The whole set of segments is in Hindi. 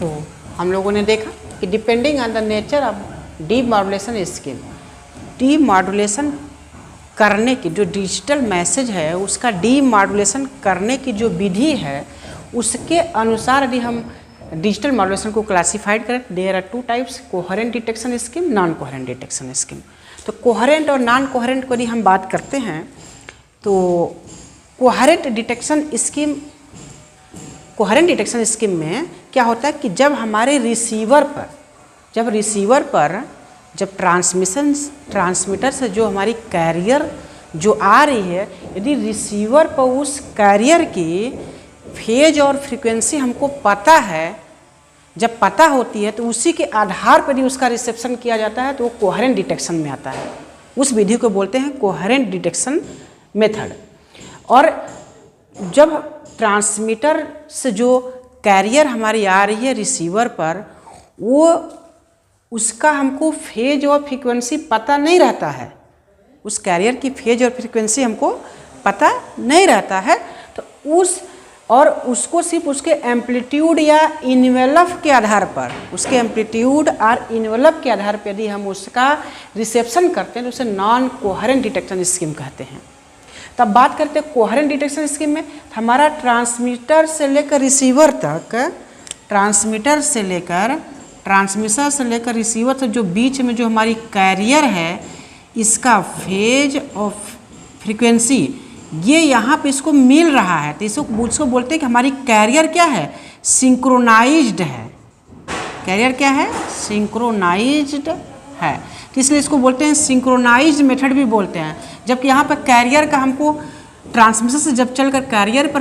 तो हम लोगों ने देखा कि depending on the nature of demodulation scheme, demodulation करने की जो डिजिटल मैसेज है उसका डीमॉड्यूलेशन करने की जो विधि है उसके अनुसार यदि हम डिजिटल मॉड्यूलेशन को क्लासिफाइड करें, there are 2 types, coherent detection scheme, non coherent detection scheme. तो कोहेरेंट और नॉन कोहेरेंट को यदि हम बात करते हैं तो कोहेरेंट डिटेक्शन स्कीम में क्या होता है कि जब हमारे रिसीवर पर जब ट्रांसमीटर से जो हमारी कैरियर जो आ रही है, यदि रिसीवर पर उस कैरियर की फेज और फ्रीक्वेंसी हमको पता है, जब पता होती है तो उसी के आधार पर ही उसका रिसेप्शन किया जाता है, तो वो कोहेरेंट डिटेक्शन में आता है। उस विधि को बोलते हैं कोहेरेंट डिटेक्शन मेथड। और जब ट्रांसमीटर से जो कैरियर हमारी आ रही है रिसीवर पर, वो उसका हमको फेज और फ्रीक्वेंसी पता नहीं रहता है, उस कैरियर की फेज और फ्रीक्वेंसी हमको पता नहीं रहता है, तो उसको सिर्फ उसके एम्पलीट्यूड या इन्वेलप के आधार पर, उसके एम्पलीट्यूड और इन्वेलप के आधार पर यदि हम उसका रिसेप्शन करते हैं तो उसे नॉन कोहेरेंट डिटेक्शन स्कीम कहते हैं। तब बात करते हैं कोहेरेंट डिटेक्शन स्कीम में, हमारा ट्रांसमीटर से लेकर रिसीवर तक, ट्रांसमीटर से लेकर रिसीवर तक जो बीच में जो हमारी कैरियर है, इसका फेज और फ्रीक्वेंसी ये यहाँ पे इसको मिल रहा है, तो इसको बोलते हैं कि हमारी कैरियर क्या है, सिंक्रोनाइज्ड है। कैरियर क्या है, सिंक्रोनाइज्ड है, तो इसलिए इसको बोलते हैं सिंक्रोनाइज्ड मेथड भी बोलते हैं। जबकि यहाँ पर कैरियर का हमको ट्रांसमीटर से जब चलकर कैरियर पर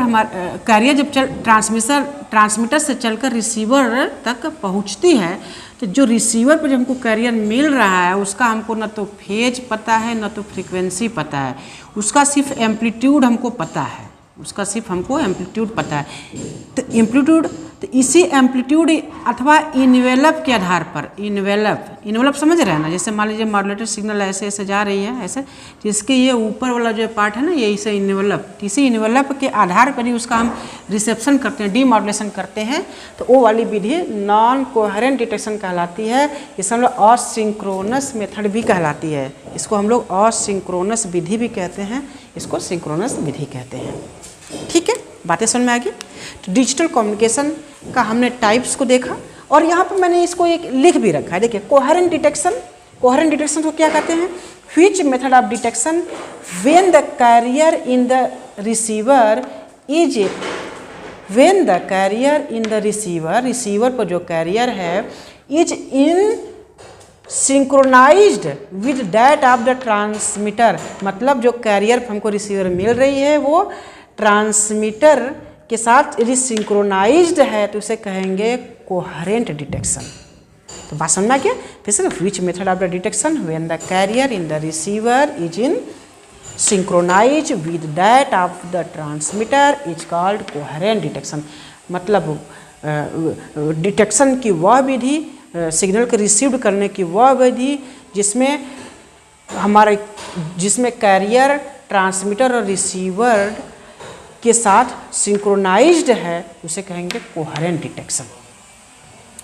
कैरियर जब ट्रांसमीटर से चलकर रिसीवर तक पहुँचती है, तो जो रिसीवर पर जो हमको कैरियर मिल रहा है उसका हमको न तो फेज पता है न तो फ्रीक्वेंसी पता है, उसका सिर्फ एम्पलीट्यूड हमको पता है, उसका सिर्फ हमको एम्पलीट्यूड पता है। तो इसी एम्पलीट्यूड अथवा इन्वेलप के आधार पर, इन्वेलप समझ रहे हैं ना, जैसे मान लीजिए मॉड्यूलेटेड सिग्नल ऐसे ऐसे जा रही है ऐसे, जिसके ये ऊपर वाला जो पार्ट है ना, ये इसे इन्वेलप, इसी इन्वेलप के आधार पर ही उसका हम रिसेप्शन करते हैं, डीमॉड्यूलेशन करते हैं, तो वो वाली विधि नॉन कोहेरेंट डिटेक्शन कहलाती है। इसे हम लोग असिंक्रोनस मेथड भी कहलाती है, इसको हम लोग असिंक्रोनस विधि भी कहते हैं, इसको सिंक्रोनस विधि कहते हैं। ठीक है, बातें समझ में आ गई। तो डिजिटल कम्युनिकेशन का हमने टाइप्स को देखा, और यहाँ पर मैंने इसको एक लिख भी रखा है, देखिए कोहेरेंट डिटेक्शन को क्या कहते हैं, which method of detection when the carrier in the receiver is, when the carrier in the receiver पर जो कैरियर है is in synchronized with that of the transmitter, मतलब जो कैरियर हमको रिसीवर मिल रही है वो ट्रांसमीटर के साथ यदि सिंक्रोनाइज्ड है तो उसे कहेंगे कोहेरेंट डिटेक्शन। तो बात समझना क्या, फिर से which method of the detection when the carrier in the receiver is in synchronize with that of the transmitter is called coherent detection. मतलब डिटेक्शन की वह विधि, सिग्नल को रिसीव करने की वह विधि जिसमें कैरियर ट्रांसमीटर और रिसीवर के साथ सिंक्रोनाइज्ड है, उसे कहेंगे कोहेरेंट डिटेक्शन।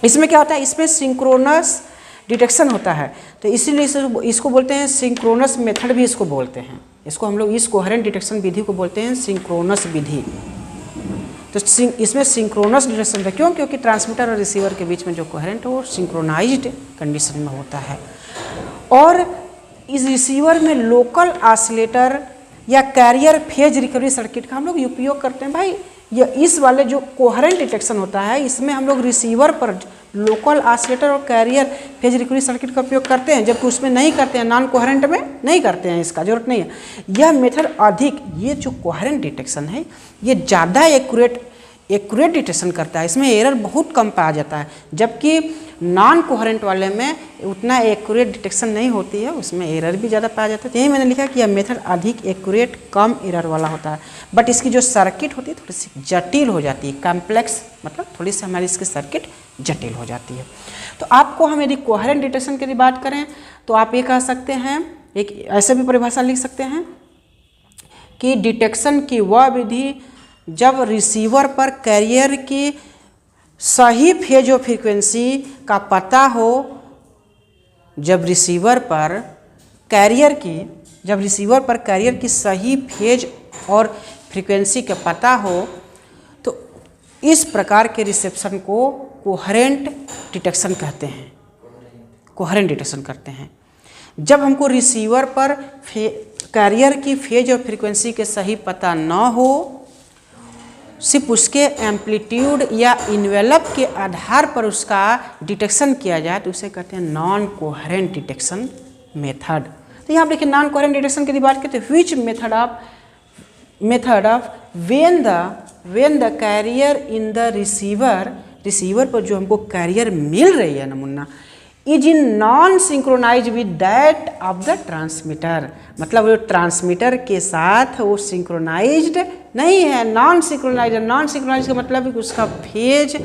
इसमें क्या होता है, इसमें सिंक्रोनस डिटेक्शन होता है, तो इसीलिए इसको बोलते हैं सिंक्रोनस मेथड भी इसको बोलते हैं। इसको हम लोग इस कोहेरेंट डिटेक्शन विधि को बोलते हैं सिंक्रोनस विधि। तो इसमें सिंक्रोनस डिटेक्शन है, क्यों, क्योंकि ट्रांसमीटर और रिसीवर के बीच में जो कोहेरेंट है वो सिंक्रोनाइज्ड कंडीशन में होता है। और इस रिसीवर में लोकल ऑसिलेटर या कैरियर फेज रिकवरी सर्किट का हम लोग उपयोग करते हैं। भाई ये इस वाले जो कोहेरेंट डिटेक्शन होता है इसमें हम लोग रिसीवर पर लोकल ऑसिलेटर और कैरियर फेज रिकवरी सर्किट का उपयोग करते हैं, जबकि उसमें नहीं करते हैं, नॉन कोहेरेंट में नहीं करते हैं, इसका जरूरत नहीं है। यह मेथड अधिक, ये जो कोहेरेंट डिटेक्शन है ये ज़्यादा एक्यूरेट डिटेक्शन करता है, इसमें एरर बहुत कम पाया जाता है, जबकि नॉन कोहेरेंट वाले में उतना एक्यूरेट डिटेक्शन नहीं होती है, उसमें एरर भी ज़्यादा पाया जाता है। तो यही मैंने लिखा कि यह मेथड अधिक एक्यूरेट कम एरर वाला होता है, बट इसकी जो सर्किट होती है थोड़ी सी जटिल हो जाती है, कॉम्प्लेक्स, मतलब थोड़ी सी हमारी इसकी सर्किट जटिल हो जाती है। तो आपको हम यदि कोहेरेंट डिटेक्शन की बात करें तो आप ये कह सकते हैं, एक ऐसे भी परिभाषा लिख सकते हैं कि डिटेक्शन की वह विधि जब रिसीवर पर कैरियर की सही फेज और फ्रीक्वेंसी का पता हो जब रिसीवर पर कैरियर की सही फेज और फ्रीक्वेंसी का पता हो तो इस प्रकार के रिसेप्शन को कोहेरेंट डिटेक्शन कहते हैं। जब हमको रिसीवर पर कैरियर की फेज और फ्रीक्वेंसी के सही पता न हो, सिर्फ उसके एम्पलीट्यूड या इन्वेलप के आधार पर उसका डिटेक्शन किया जाए तो उसे कहते हैं नॉन कोहेरेंट डिटेक्शन मेथड। तो यहाँ देखिए नॉन कोहेरेंट डिटेक्शन की बात करते हैं, which method of when the carrier in the receiver पर जो हमको कैरियर मिल रही है नमूना is in non synchronize with that of the transmitter, मतलब वो ट्रांसमीटर के साथ वो सिंक्रोनाइज्ड नहीं है, नॉन सिंक्रोनाइज का मतलब है कि उसका फेज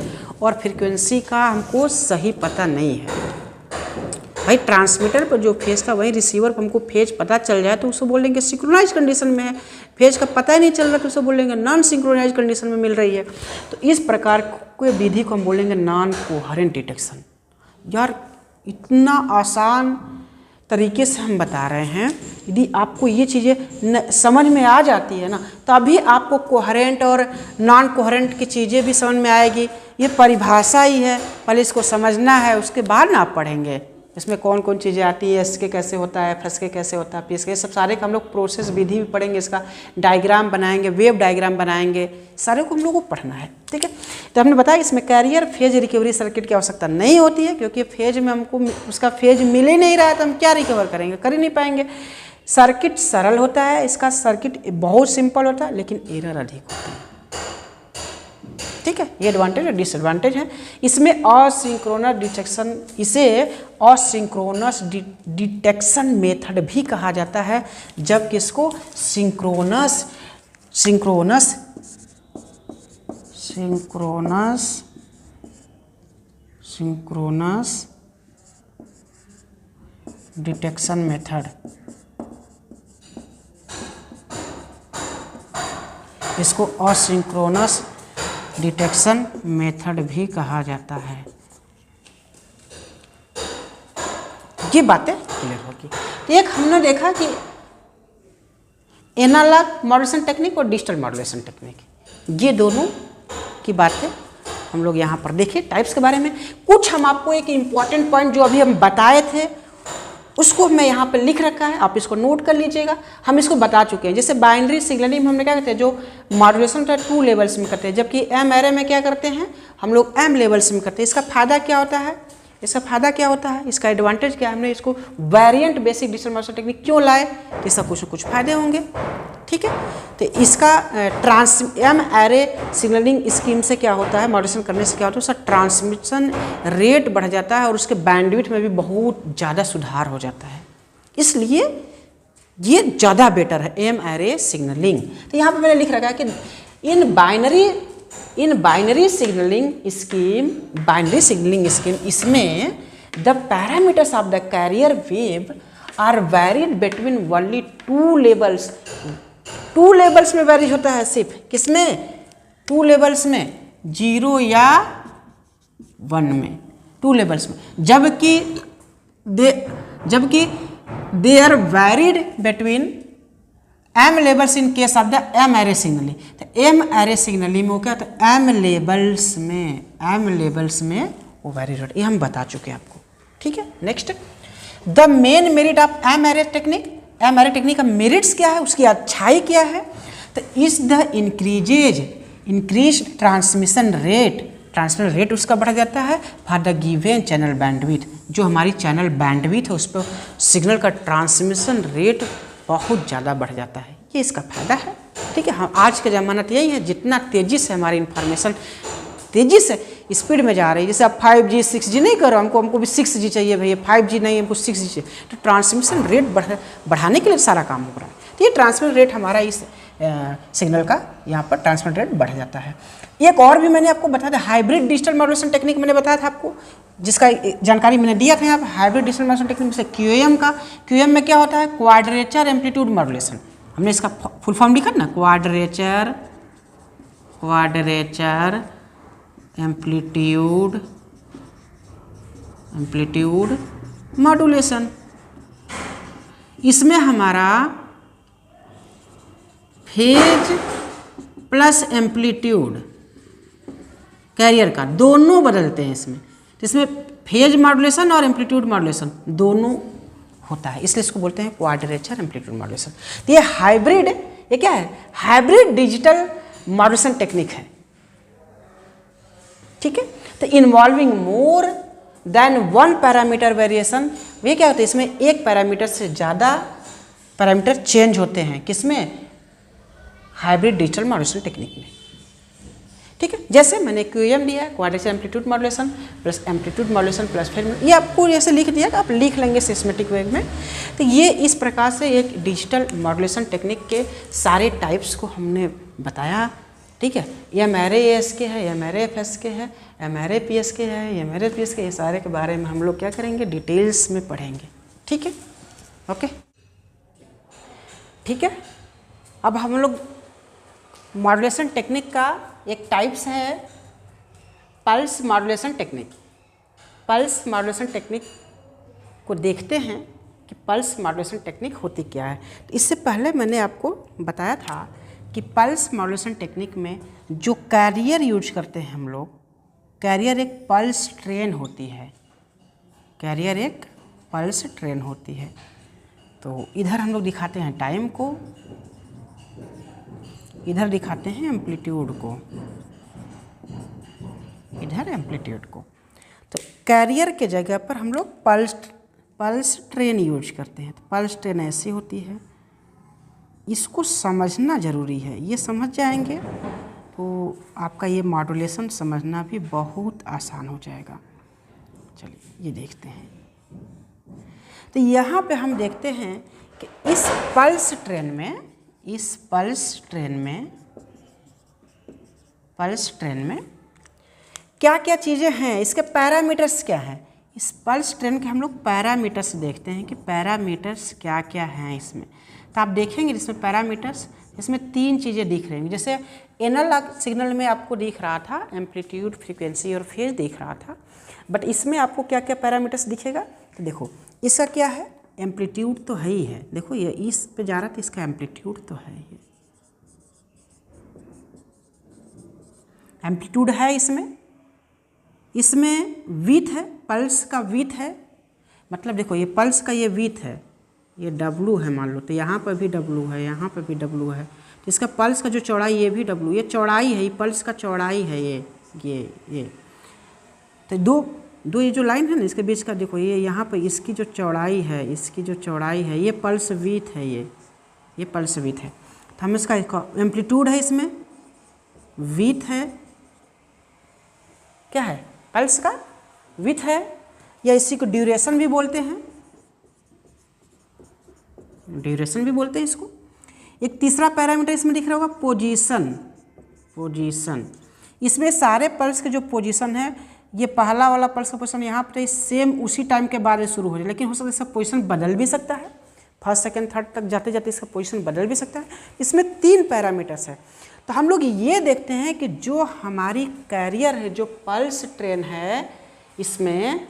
और फ्रीक्वेंसी का हमको सही पता नहीं है। भाई ट्रांसमीटर पर जो फेज था वही रिसीवर पर हमको फेज पता चल जाए तो उसको बोलेंगे सिंक्रोनाइज कंडीशन में है, फेज का पता ही नहीं चल रहा तो उसको बोलेंगे नॉन सिंक्रोनाइज कंडीशन में मिल रही है। तो इस प्रकार के विधि को हम बोलेंगे नॉन कोहेरेंट डिटेक्शन। यार इतना आसान तरीके से हम बता रहे हैं, यदि आपको ये चीज़ें समझ में आ जाती है ना तभी आपको कोहेरेंट और नॉन कोहेरेंट की चीज़ें भी समझ में आएगी। ये परिभाषा ही है, पहले इसको समझना है उसके बाद ना आप पढ़ेंगे इसमें कौन कौन चीज़ें आती है, एस के कैसे होता है, एस के कैसे होता है, पीएस के, सब सारे का हम लोग प्रोसेस विधि भी पढ़ेंगे, इसका डायग्राम बनाएंगे, वेव डायग्राम बनाएंगे, सारे को हम लोग को पढ़ना है। ठीक है, तो हमने बताया इसमें कैरियर फेज रिकवरी सर्किट की आवश्यकता नहीं होती है क्योंकि फेज में हमको उसका फेज मिल ही नहीं रहा है तो हम क्या रिकवर करेंगे, कर ही नहीं पाएंगे। सर्किट सरल होता है, इसका सर्किट बहुत सिंपल होता है लेकिन एरर अधिक होता है। ठीक है, ये एडवांटेज और डिसएडवांटेज है। इसमें असिंक्रोनस डिटेक्शन, इसे असिंक्रोनस डिटेक्शन मेथड भी कहा जाता है, जबकि इसको सिंक्रोनस डिटेक्शन मेथड, इसको असिंक्रोनस डिटेक्शन मेथड भी कहा जाता है। ये बातें क्लियर होगी। तो एक हमने देखा कि एनालॉग मॉड्यूलेशन टेक्निक और डिजिटल मॉड्यूलेशन टेक्निक, ये दोनों की बातें हम लोग यहाँ पर देखें। टाइप्स के बारे में कुछ हम आपको एक इम्पॉर्टेंट पॉइंट जो अभी हम बताए थे उसको मैं यहाँ पे लिख रखा है, आप इसको नोट कर लीजिएगा। हम इसको बता चुके हैं, जैसे बाइनरी सिग्नलिंग में हमने क्या करते हैं, जो मॉड्यूलेशन का 2 लेवल्स में करते हैं, जबकि एम एरे में क्या करते हैं हम लोग m लेवल्स में करते हैं। इसका फायदा क्या होता है, इसका एडवांटेज क्या है, हमने इसको variant basic digital modulation technique क्यों लाए, इसका कुछ फायदे होंगे। ठीक है, तो इसका एम एरे सिग्नलिंग स्कीम से क्या होता है, मॉड्यूलेशन करने से क्या होता है, उसका ट्रांसमिशन रेट बढ़ जाता है और उसके बैंडविड्थ में भी बहुत ज़्यादा सुधार हो जाता है, इसलिए ये ज़्यादा बेटर है एम एरे सिग्नलिंग। तो यहाँ पे मैंने लिख रखा है कि इन बाइनरी सिग्नलिंग स्कीम इसमें the parameters of the carrier wave are varied between only 2 levels. 2 levels में वेरी होता है, सिर्फ किसमें 2 लेवल्स में, 0 या 1 में, 2 लेवल्स में, जबकि they are varied between m levels in case of the m ary signaling. तो m एरे सिग्नलिंग में वो क्या होता है, m लेवल्स में वो वेरी होता है, ये हम बता चुके हैं आपको। ठीक है, next the main merit of m array technique का मेरिट्स क्या है, उसकी अच्छाई क्या है, तो इस द इंक्रीज ट्रांसमिशन रेट उसका बढ़ जाता है for the given channel bandwidth, जो हमारी चैनल बैंडविड्थ है उस पर सिग्नल का ट्रांसमिशन रेट बहुत ज़्यादा बढ़ जाता है, ये इसका फायदा है। ठीक है, हम आज का ज़माना तो यही है, जितना तेज़ी से हमारी इन्फॉर्मेशन तेज़ी से स्पीड में जा रही है, जैसे आप 5G 6G नहीं करो, हमको भी 6G चाहिए भैया, 5G नहीं हमको 6G चाहिए, तो ट्रांसमिशन रेट बढ़ाने के लिए सारा काम हो रहा है। तो ये ट्रांसमिशन रेट हमारा इस सिग्नल का यहाँ पर ट्रांसमिशन रेट बढ़ जाता है। एक और भी मैंने आपको बताया था, हाइब्रिड डिजिटल मॉड्यूलेशन टेक्निक मैंने बताया था आपको, जिसका जानकारी मैंने दिया था यहाँ पर। हाइब्रिड डिजिटल मॉड्यूलेशन टेक्निक से QAM में क्या होता है, क्वाड्रेचर एम्पलीट्यूड मॉड्यूलेशन, हमने इसका फुल फॉर्म लिखा ना, क्वाड्रेचर एम्पलीट्यूड मॉड्यूलेशन। इसमें हमारा फेज प्लस एम्पलीट्यूड कैरियर का दोनों बदलते हैं इसमें, तो इसमें फेज मॉड्यूलेशन और एम्पलीट्यूड मॉड्यूलेशन दोनों होता है, इसलिए इसको बोलते हैं क्वाड्रेचर एम्पलीट्यूड मॉड्यूलेशन। तो ये हाइब्रिड, ये क्या है, हाइब्रिड डिजिटल मॉड्यूलेशन टेक्निक है, ठीक है। तो involving more than one parameter variation, ये क्या होता है, इसमें एक पैरामीटर से ज़्यादा पैरामीटर चेंज होते हैं, किसमें, हाइब्रिड डिजिटल मॉड्यूलेशन टेक्निक में, ठीक है। जैसे मैंने QM दिया है, quadrature amplitude modulation plus amplitude modulation plus फिर ये आपको ऐसे लिख दिया कि आप लिख लेंगे सिस्टमेटिक वे में। तो ये इस प्रकार से एक डिजिटल मॉड्यूलेशन टेक्निक के सारे टाइप्स को हमने बताया, ठीक है। MRAS के है, MRAFS के है, MRAPS के है, MRAPS के, ये सारे के बारे में हम लोग क्या करेंगे, डिटेल्स में पढ़ेंगे, ठीक है, ओके, ठीक है। अब हम लोग मॉड्यूलेशन टेक्निक का एक टाइप्स है pulse modulation technique. Pulse modulation technique को देखते हैं कि पल्स मॉड्यूलेशन टेक्निक होती क्या है। तो इससे पहले मैंने आपको बताया था कि पल्स मॉड्यूलेशन टेक्निक में जो कैरियर यूज करते हैं हम लोग, कैरियर एक पल्स ट्रेन होती है, कैरियर एक पल्स ट्रेन होती है। तो इधर हम लोग दिखाते हैं टाइम को, इधर दिखाते हैं एम्पलीट्यूड को, इधर एम्पलीट्यूड को। तो कैरियर के जगह पर हम लोग पल्स ट्रेन यूज करते हैं। तो पल्स ट्रेन ऐसी होती है, इसको समझना ज़रूरी है, ये समझ जाएंगे तो आपका ये मॉड्यूलेशन समझना भी बहुत आसान हो जाएगा। चलिए ये देखते हैं। तो यहाँ पे हम देखते हैं कि इस पल्स ट्रेन में क्या क्या चीज़ें हैं, इसके पैरामीटर्स क्या हैं। इस पल्स ट्रेन के हम लोग पैरामीटर्स देखते हैं कि पैरामीटर्स क्या क्या हैं इसमें। तो आप देखेंगे इसमें पैरामीटर्स, इसमें 3 चीज़ें दिख रही हैं। जैसे एनालॉग सिग्नल में आपको दिख रहा था एम्पलीट्यूड, फ्रीक्वेंसी और फेज दिख रहा था, बट इसमें आपको क्या क्या पैरामीटर्स दिखेगा। तो देखो इसका क्या है, एम्पलीट्यूड तो है ही है, देखो ये इस पे जा रहा था, इसका एम्पलीट्यूड तो है ही, एम्पलीट्यूड है इसमें विथ है, पल्स का विथ है, मतलब देखो ये पल्स का ये विथ है, ये W है मान लो, तो यहाँ पर भी W है, यहाँ पर भी W है, तो इसका पल्स का जो चौड़ाई ये भी W, ये चौड़ाई है, ये पल्स का चौड़ाई है, ये तो दो ये जो लाइन है ना इसके बीच का, देखो ये यहाँ पर इसकी जो चौड़ाई है, इसकी जो चौड़ाई है, ये पल्स विथ है, ये पल्स विथ है। तो हम इसका एम्पलीट्यूड है, इसमें विथ है, क्या है, पल्स का विथ है, या इसी को ड्यूरेशन भी बोलते हैं, ड्यूरेशन भी बोलते हैं इसको। एक तीसरा पैरामीटर इसमें दिख रहा होगा पोजीशन। इसमें सारे पल्स के जो पोजीशन है, ये पहला वाला पल्स का पोजीशन यहाँ पर सेम उसी टाइम के बाद शुरू हो जाए, लेकिन हो सकता है इसका पोजीशन बदल भी सकता है, फर्स्ट सेकंड थर्ड तक जाते जाते इसका पोजीशन बदल भी सकता है। इसमें 3 पैरामीटर्स है। तो हम लोग ये देखते हैं कि जो हमारी कैरियर है, जो पल्स ट्रेन है, इसमें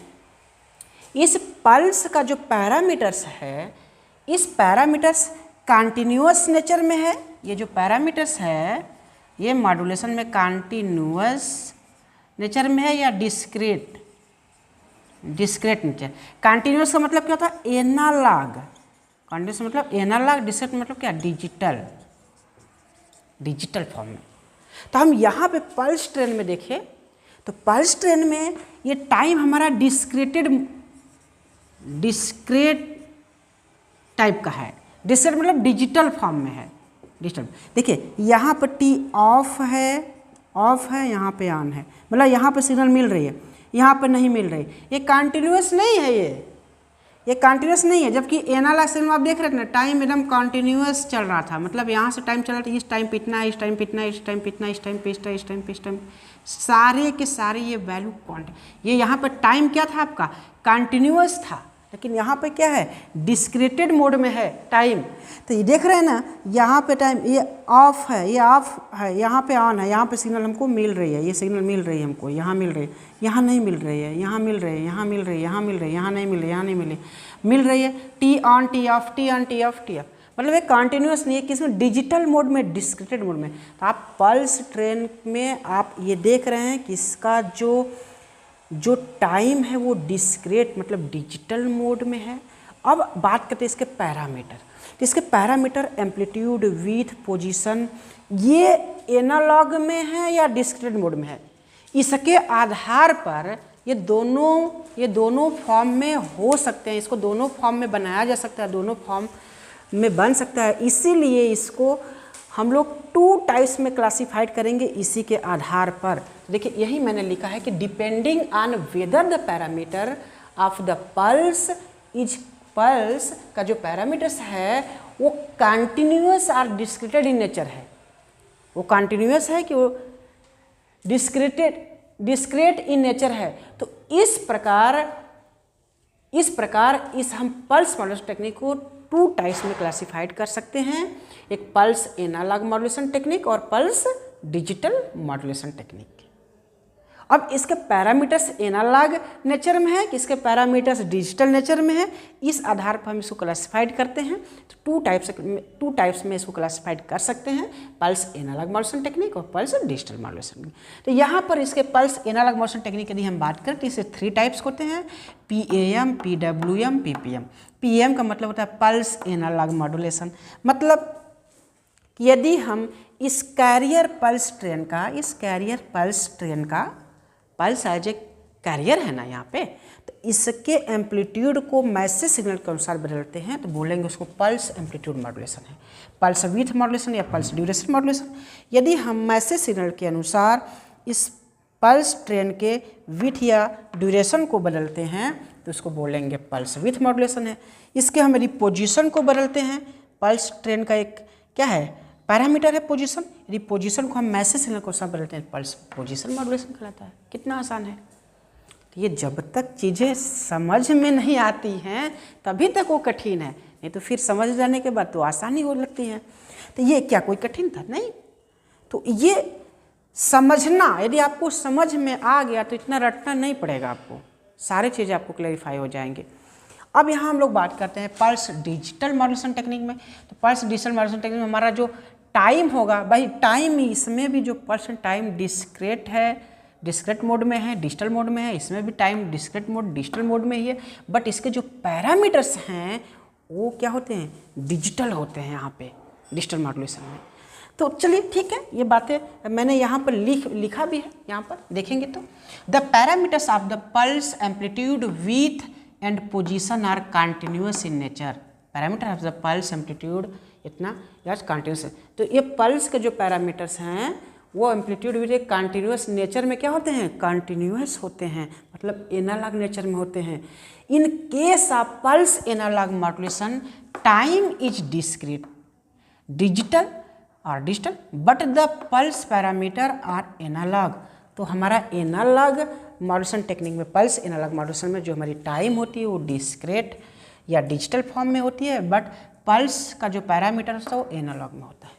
इस पल्स का जो पैरामीटर्स है, इस पैरामीटर्स कंटिन्यूअस नेचर में है। ये जो पैरामीटर्स है ये मॉड्यूलेशन में कंटिन्यूअस नेचर में है या डिस्क्रीट नेचर। कंटिन्यूअस का मतलब क्या होता है, एनालॉग, कंटिन्यूअस मतलब एनालॉग, डिस्क्रीट मतलब क्या, डिजिटल फॉर्म में। तो हम यहाँ पे पल्स ट्रेन में देखें तो पल्स ट्रेन में ये टाइम हमारा डिस्क्रीट टाइप का है, डिस्क्रीट मतलब डिजिटल फॉर्म में है, डिजिटल। देखिए यहाँ पर T ऑफ है, यहाँ पे ऑन है, मतलब यहाँ पे सिग्नल मिल रही है, यहाँ पर नहीं मिल रही। ये कंटिन्यूअस नहीं है, ये कंटिन्यूअस नहीं है। जबकि एनालॉग सिग्नल आप देख रहे थे ना, टाइम एकदम कंटिन्यूअस चल रहा था, मतलब यहाँ से टाइम चल रहा था, इस टाइम पे इतना, इस टाइम पे इतना, इस टाइम पे इतना, इस टाइम पे इस टाइम, सारे के सारे ये वैल्यू पॉइंट, ये यहाँ पर टाइम क्या था आपका, कंटिन्यूअस था। लेकिन यहाँ पे क्या है, डिस्क्रिटेड मोड में है टाइम। तो ये देख रहे हैं ना, यहाँ पे टाइम ये ऑफ है, ये ऑफ है, यहाँ पे ऑन है, यहाँ पे सिग्नल हमको मिल रही है, ये सिग्नल मिल रही है हमको, यहाँ मिल रही है, यहाँ नहीं मिल रही है, यहाँ मिल रही है, यहाँ मिल रही है, यहाँ मिल रही है, यहाँ नहीं मिल रही है, यहाँ नहीं मिल रही है, T on T of, T on T of, T of, मतलब ये कॉन्टिन्यूस नहीं है, किसमें, डिजिटल मोड में, डिस्क्रिटेड मोड में। तो आप पल्स ट्रेन में आप ये देख रहे हैं कि इसका जो टाइम है वो डिस्क्रेट मतलब डिजिटल मोड में है। अब बात करते हैं इसके पैरामीटर। तो इसके पैरामीटर एम्पलीट्यूड, विड्थ, पोजीशन, ये एनालॉग में है या डिस्क्रेट मोड में है, इसके आधार पर ये दोनों फॉर्म में हो सकते हैं, इसको दोनों फॉर्म में बनाया जा सकता है, दोनों फॉर्म में बन सकता है। इसीलिए इसको हम लोग 2 टाइप्स में क्लासिफाइड करेंगे इसी के आधार पर। तो देखिए यही मैंने लिखा है कि depending on whether the parameter of the pulse का जो पैरामीटर्स है वो कंटिन्यूअस और डिस्क्रिटेड इन नेचर है, वो कंटिन्यूअस है कि वो डिस्क्रेट इन नेचर है। तो इस प्रकार हम पल्स मॉड्यूलेशन टेक्निक को 2 टाइप्स में क्लासिफाइड कर सकते हैं, एक पल्स एनालॉग मॉड्यूलेशन टेक्निक और पल्स डिजिटल मॉड्यूलेशन टेक्निक। अब इसके पैरामीटर्स एनालॉग नेचर में है कि इसके पैरामीटर्स डिजिटल नेचर में है, इस आधार पर हम इसको क्लासिफाइड करते हैं। तो 2 टाइप्स में इसको क्लासिफाइड कर सकते हैं, पल्स एनालॉग मॉड्यूलेशन टेक्निक और पल्स डिजिटल मॉड्यूलेशन टेक्निक। तो यहाँ पर इसके पल्स एनालॉग मॉड्यूलेशन टेक्निक यदि हम बात करें तो इसे 3 टाइप्स होते हैं, PAM, PWM, PPM। PM का मतलब होता है पल्स एनालॉग मॉड्यूलेशन, मतलब यदि हम इस कैरियर पल्स ट्रेन का पल्स एज ए कैरियर है ना यहाँ पे, तो इसके एम्पलीट्यूड को मैसेज सिग्नल के अनुसार बदलते हैं तो बोलेंगे उसको पल्स एम्पलीट्यूड मॉड्यूलेशन है, पल्स विड्थ मॉड्यूलेशन या पल्स ड्यूरेशन मॉड्यूलेशन। यदि हम मैसेज सिग्नल के अनुसार इस पल्स ट्रेन के विड्थ या ड्यूरेशन को बदलते हैं तो उसको बोलेंगे पल्स विड्थ मॉड्यूलेशन है। इसके हम यदि पोजीशन को बदलते हैं, पल्स ट्रेन का एक क्या है पैरामीटर है पोजीशन, यदि पोजीशन को हम मैसेज सिग्नल को साथ बदलते हैं पल्स पोजीशन मॉड्यूलेशन कहलाता है। कितना आसान है। तो ये जब तक चीज़ें समझ में नहीं आती हैं तभी तक वो कठिन है, नहीं तो फिर समझ जाने के बाद तो आसानी हो लगती है। तो ये क्या कोई कठिन था? नहीं। तो ये समझना, यदि आपको समझ में आ गया तो इतना रटना नहीं पड़ेगा, आपको सारे चीज़ें आपको क्लैरिफाई हो जाएंगे। अब यहाँ हम लोग बात करते हैं पल्स डिजिटल मॉड्यूलेशन टेक्निक में। तो पल्स डिजिटल मॉड्यूलेशन टेक्निक में हमारा जो टाइम होगा, भाई टाइम इसमें भी जो पर्सन टाइम डिस्क्रेट है, डिस्क्रेट मोड में है, डिजिटल मोड में है, इसमें भी time discrete mode digital mode में ही है, बट इसके जो पैरामीटर्स हैं वो क्या होते हैं, डिजिटल होते हैं यहाँ पे डिजिटल मॉड्यूलेशन में। तो चलिए ठीक है, ये बातें मैंने यहाँ पर लिखा भी है, यहाँ पर देखेंगे तो the parameters of the pulse amplitude width and position are continuous in nature. Parameter of the pulse amplitude इतना या कंटिन्यूस है। तो ये पल्स के जो पैरामीटर्स हैं वो एम्पलीट्यूड विड्थ कंटिन्यूअस नेचर में क्या होते हैं, कंटिन्यूअस होते हैं, मतलब एनालॉग नेचर में होते हैं। In case of pulse analog modulation time is discrete digital और digital but the pulse parameter are analog. तो हमारा एनालॉग मॉड्यूलेशन टेक्निक में, पल्स एनालॉग मॉड्यूलेशन में जो हमारी टाइम होती है वो डिस्क्रेट या डिजिटल फॉर्म में होती है, बट पल्स का जो पैरामीटर होता है वो एनालॉग में होता है।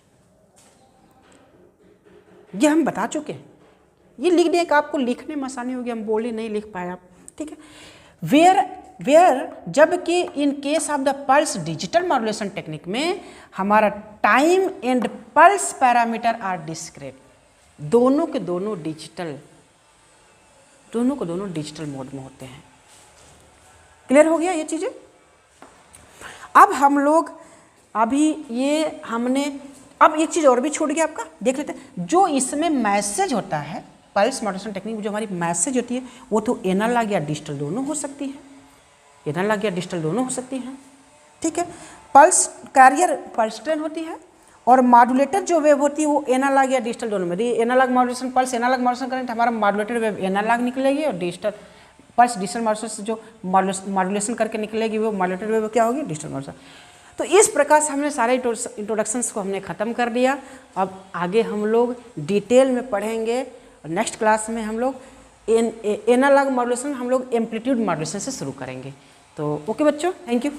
ये हम बता चुके हैं, ये लिख दिया कि आपको लिखने में आसानी होगी, हम बोले नहीं लिख पाए आप, ठीक है। वेयर जबकि in case of the pulse digital modulation technique में हमारा time and pulse parameter are discrete, दोनों के दोनों डिजिटल मोड में होते हैं। क्लियर हो गया ये चीज़ें। अब हम लोग अभी ये हमने, अब एक चीज़ और भी छूट गया आपका, देख लेते हैं। जो इसमें मैसेज होता है पल्स मॉड्यूलेशन टेक्निक में जो हमारी मैसेज होती है वो तो एनालॉग या डिजिटल दोनों हो सकती है, एनालॉग या डिजिटल दोनों हो सकती हैं, ठीक है। पल्स कैरियर पल्स ट्रेन होती है और मॉड्यूलेटर जो वेव होती है वो एनालॉग या डिजिटल दोनों में। Analog modulation pulse analog modulation करें तो हमारा मॉड्यूलेटर वेव एनालॉग निकलेगी और डिजिटल पल्स डिजिटल मॉड्यूलेशन से जो मॉड्यूलेशन करके निकलेगी वो मॉड्यूलेटर वेव क्या होगी, डिजिटल मॉड्यूलेशन। तो इस प्रकार से हमने सारे इंट्रोडक्शंस को हमने ख़त्म कर दिया। अब आगे हम लोग डिटेल में पढ़ेंगे और नेक्स्ट क्लास में हम लोग एनालॉग मॉड्यूलेशन हम लोग एम्पलीट्यूड मॉड्यूलेशन से शुरू करेंगे। तो ओके बच्चों, थैंक यू।